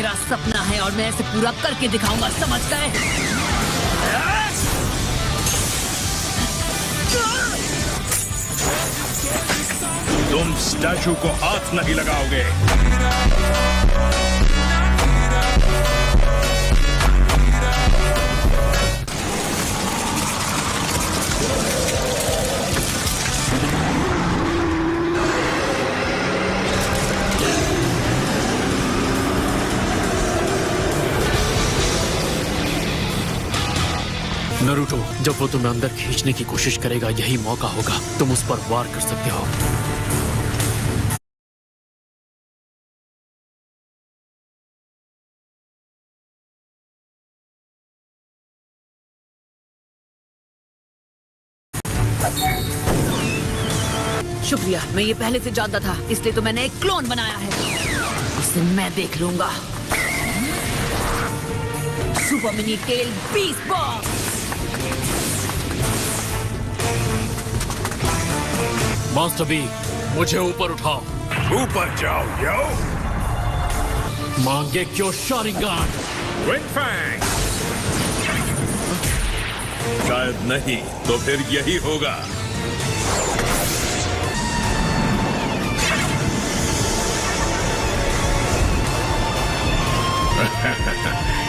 मेरा सपना है और मैं इसे पूरा करके दिखाऊंगा, समझ गए? तुम स्टैचू को हाथ नहीं लगाओगे। नरूटो, जब वो तुम्हें अंदर खींचने की कोशिश करेगा, यही मौका होगा। तुम उस पर वार कर सकते हो। शुक्रिया, मैं ये पहले से जानता था, इसलिए तो मैंने एक क्लोन बनाया है। उसे मैं देख लूंगा। Super mini tail beast box. Master B, मुझे ऊपर उठाओ। ऊपर जाओ यो। मांगे क्यों शारिंगान? Wing Fang. शायद नहीं, तो फिर यही होगा।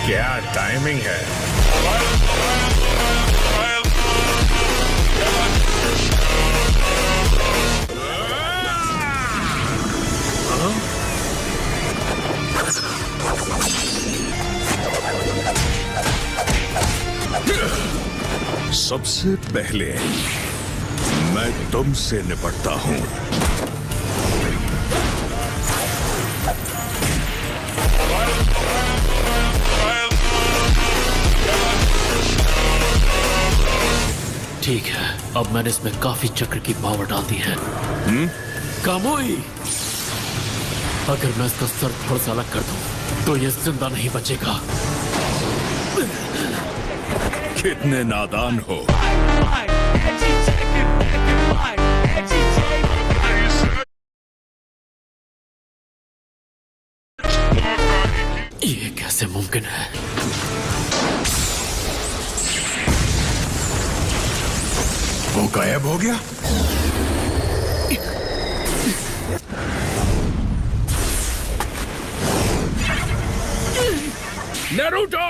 क्या टाइमिंग है। सबसे पहले मैं तुमसे निपटता हूं। ठीक है, अब मैंने इसमें काफी चक्र की पावर डाल दी है। कामुई, अगर मैं इसका सर थोड़ा सा अलग कर दूं, तो ये जिंदा नहीं बचेगा। कितने नादान हो। ये कैसे मुमकिन है? वो गायब हो गया। नारुतो!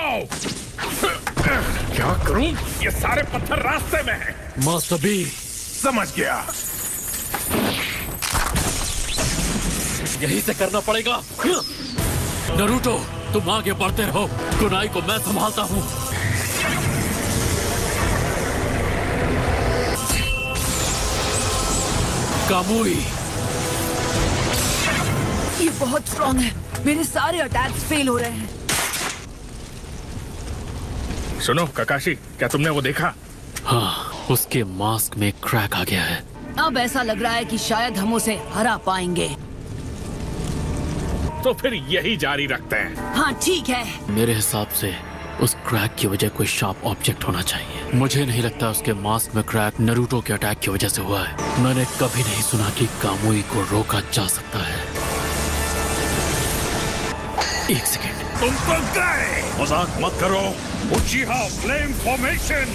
क्या करूं? ये सारे पत्थर रास्ते में हैं। मास्टर बी, समझ गया। यही से करना पड़ेगा। नारुतो, तुम आगे बढ़ते रहो, कुनाई को मैं संभालता हूँ। कामुई, ये बहुत स्ट्रॉन्ग है, मेरे सारे अटैक्स फेल हो रहे हैं। सुनो काकाशी, क्या तुमने वो देखा? हाँ, उसके मास्क में क्रैक आ गया है। अब ऐसा लग रहा है कि शायद हम उसे हरा पाएंगे। तो फिर यही जारी रखते हैं। हाँ ठीक है। मेरे हिसाब से उस क्रैक की वजह कोई शार्प ऑब्जेक्ट होना चाहिए। मुझे नहीं लगता उसके मास्क में क्रैक नारुतो के अटैक की वजह से हुआ है। मैंने कभी नहीं सुना कि कामुई को रोका जा सकता है। एक सेकेंड। तुम तो गए। मजाक मत करो। उचिहा फ्लेम फॉर्मेशन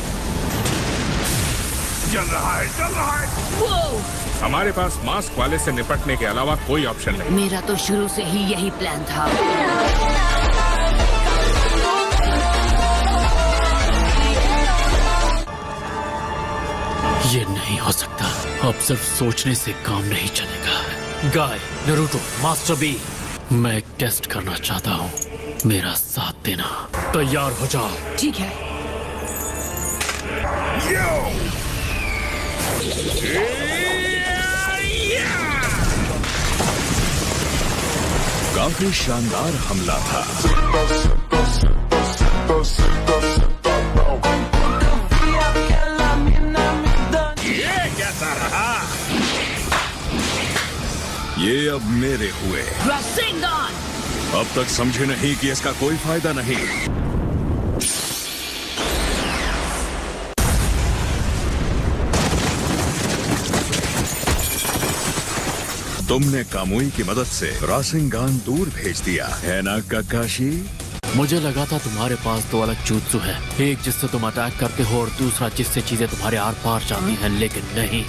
चल रहा है, चल रहा है। वो हमारे पास मास्क वाले से निपटने के अलावा कोई ऑप्शन नहीं। मेरा तो शुरू से ही यही प्लान था। ये नहीं हो सकता। अब सिर्फ सोचने से काम नहीं चलेगा। गाय, नारुतो, मास्टर बी, मैं एक टेस्ट करना चाहता हूँ। मेरा साथ देना। तैयार हो जाओ। ठीक है। काफी शानदार हमला था। ये कैसा रहा? ये अब मेरे हुए। रासेंगान! अब तक समझे नहीं कि इसका कोई फायदा नहीं। तुमने कामुई की मदद से रासेंगान दूर भेज दिया है ना काकाशी? मुझे लगा था तुम्हारे पास दो अलग जुत्सु है, एक जिससे तुम अटैक करते हो और दूसरा जिससे चीजें तुम्हारे आर पार जाती हैं, लेकिन नहीं,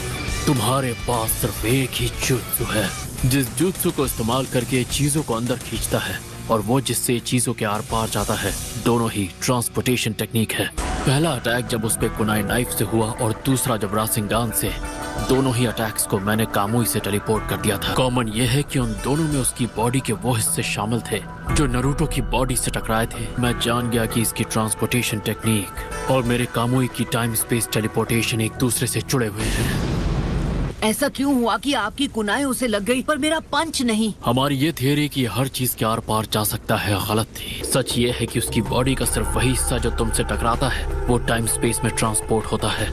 तुम्हारे पास सिर्फ एक ही जुत्सु है, जिस जुत्सु को इस्तेमाल करके चीजों को अंदर खींचता है और वो जिससे चीजों के आर पार जाता है। दोनों ही ट्रांसपोर्टेशन टेक्निक है। पहला अटैक जब उस पे कुनाई नाइफ से हुआ और दूसरा जब रासेंगान से। दोनों ही अटैक्स को मैंने कामुई से टेलीपोर्ट कर दिया था। कॉमन ये है कि उन दोनों में उसकी बॉडी के वो हिस्से शामिल थे जो नारुतो की बॉडी से टकराए थे। मैं जान गया कि इसकी ट्रांसपोर्टेशन टेक्निक और मेरे कामुई की टाइम स्पेस टेलीपोर्टेशन एक दूसरे से जुड़े हुए हैं। ऐसा क्यों हुआ कि आपकी कुनाई उसे लग गई पर मेरा पंच नहीं? हमारी ये थियरी कि हर चीज के आर पार जा सकता है गलत थी। सच ये है कि उसकी बॉडी का सिर्फ वही हिस्सा जो तुमसे टकराता है वो टाइम स्पेस में ट्रांसपोर्ट होता है।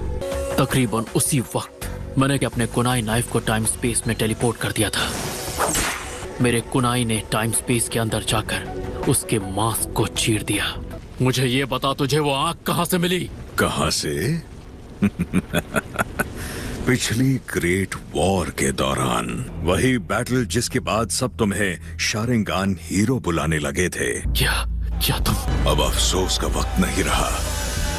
तकरीबन उसी वक्त मैंने अपने कुनाई नाइफ को टाइम स्पेस में टेलीपोर्ट कर दिया था। मेरे कुनाई ने टाइम स्पेस के अंदर जाकर उसके मास्क को चीर दिया। मुझे ये बता, तुझे वो आंख कहाँ से मिली? कहाँ से? पिछली ग्रेट वॉर के दौरान, वही बैटल जिसके बाद सब तुम्हें शारिंगान हीरो बुलाने लगे थे। क्या तुम? अब अफसोस का वक्त नहीं रहा।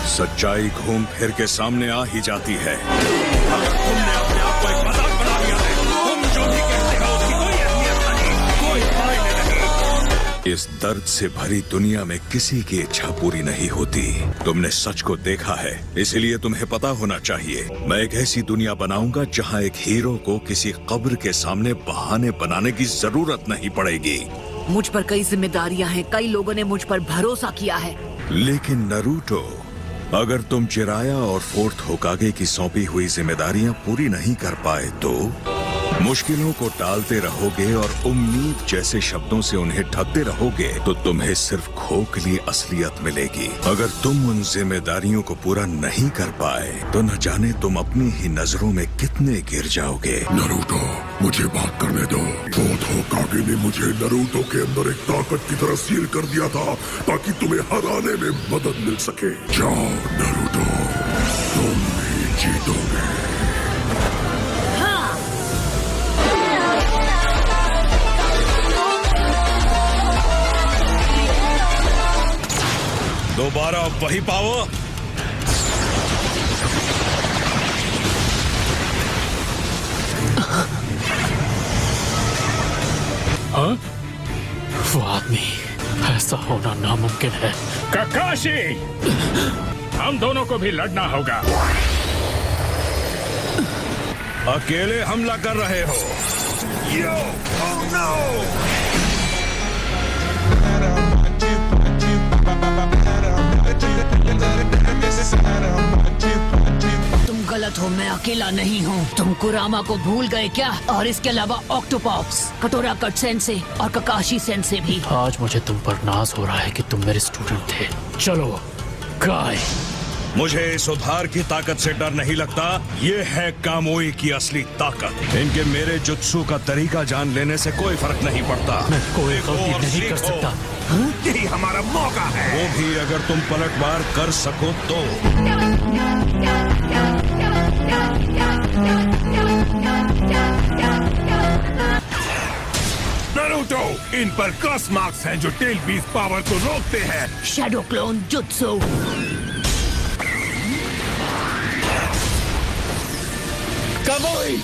सच्चाई घूम फिर के सामने आ ही जाती है। अगर तुमने अपने आप को एक मजाक बना लिया है, तुम जो भी कहते हो उसकी कोई अहमियत नहीं, कोई मायने नहीं। इस दर्द से भरी दुनिया में किसी की इच्छा पूरी नहीं होती। तुमने सच को देखा है, इसलिए तुम्हें पता होना चाहिए। मैं एक ऐसी दुनिया बनाऊंगा जहां एक हीरो को किसी कब्र के सामने बहाने बनाने की जरूरत नहीं पड़ेगी। मुझ पर कई जिम्मेदारियां हैं, कई लोगों ने मुझ पर भरोसा किया है। लेकिन नारुतो, अगर तुम चिराया और फोर्थ होकागे की सौंपी हुई जिम्मेदारियां पूरी नहीं कर पाए तो मुश्किलों को टालते रहोगे और उम्मीद जैसे शब्दों से उन्हें ढकते रहोगे तो तुम्हें सिर्फ खोखली असलियत मिलेगी। अगर तुम उन जिम्मेदारियों को पूरा नहीं कर पाए तो न जाने तुम अपनी ही नजरों में कितने गिर जाओगे। नारुतो, मुझे बात करने दो। फोर्थ होकागे ने मुझे नारुतो के अंदर एक ताकत की तरह सील कर दिया था ताकि तुम्हें हराने में मदद मिल सके। जाओ नारुतो, तुम भी जीतोगे। दोबारा वही पावर? वो आदमी, ऐसा होना नामुमकिन है। काकाशी, हम दोनों को भी लड़ना होगा। अकेले हमला कर रहे हो? यो, oh no! तुम गलत हो, मैं अकेला नहीं हूँ। तुम कुरामा को भूल गए क्या? और इसके अलावा ऑक्टोपॉक्स, कटोरा कट सेंसे और ककाशी सेंसे भी। आज मुझे तुम पर नाज हो रहा है कि तुम मेरे स्टूडेंट थे। चलो गाय। मुझे इस उद्धार की ताकत से डर नहीं लगता। ये है कामुई की असली ताकत। इनके मेरे जुत्सु का तरीका जान लेने से कोई फर्क नहीं पड़ता। मैं कोई गलती नहीं कर सकता। यही हमारा मौका है, वो भी अगर तुम पलटवार कर सको तो। नारुतो, इन पर क्रॉस मार्क्स हैं जो टेल बीस्ट पावर को रोकते हैं। Shadow clone jutsu. कामुई!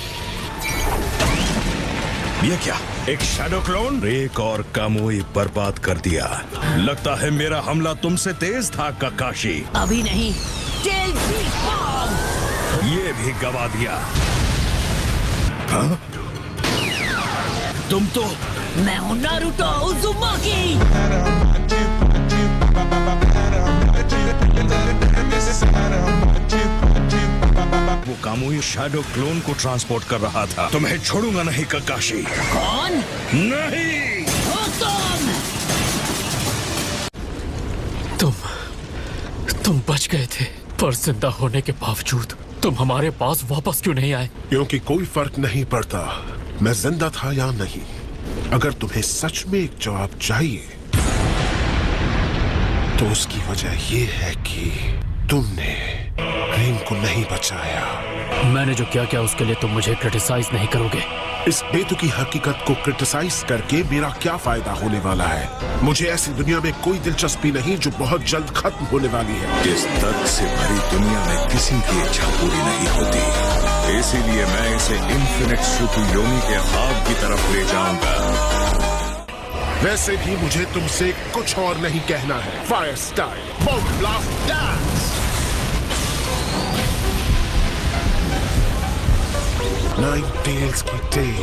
ये क्या, एक शैडो क्लोन? रेक और कामुई बर्बाद कर दिया। लगता है मेरा हमला तुमसे तेज था काकाशी। अभी नहीं। Tail beast power! ये भी गवा दिया। हाँ? तुम तो मैं हूँ नारुतो उज़ुमाकी। वो कामुई शैडो क्लोन को ट्रांसपोर्ट कर रहा था। तुम्हें छोड़ूंगा नहीं काकाशी। कौन? नहीं। हो तुम बच गए थे, पर जिंदा होने के बावजूद तुम हमारे पास वापस क्यों नहीं आए? क्योंकि कोई फर्क नहीं पड़ता मैं जिंदा था या नहीं। अगर तुम्हें सच में एक जवाब चाहिए तो उसकी वजह यह है कि तुमने रीम को नहीं बचाया। मैंने जो क्या किया उसके लिए तुम मुझे क्रिटिसाइज नहीं करोगे। इस बेतुकी हकीकत को क्रिटिसाइज करके मेरा क्या फायदा होने वाला है? मुझे ऐसी दुनिया में कोई दिलचस्पी नहीं जो बहुत जल्द खत्म होने वाली है। इस दर्द से भरी दुनिया में किसी की इच्छा पूरी नहीं होती, इसीलिए मैं इसे इन्फिनिट सुकुयोमी के ख्वाब की तरफ ले जाऊंगा। वैसे भी मुझे तुमसे कुछ और नहीं कहना है। Fire style bomb blast dance. Nine tails की टेल।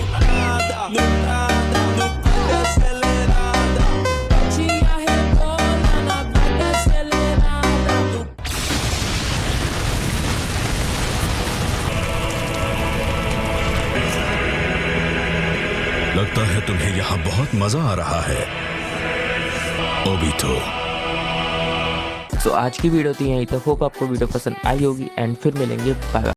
लगता है तुम्हें यहाँ बहुत मजा आ रहा है ओबितो। तो आज की वीडियो थी यहीं तक। होप आपको वीडियो पसंद आई होगी एंड फिर मिलेंगे। Bye bye.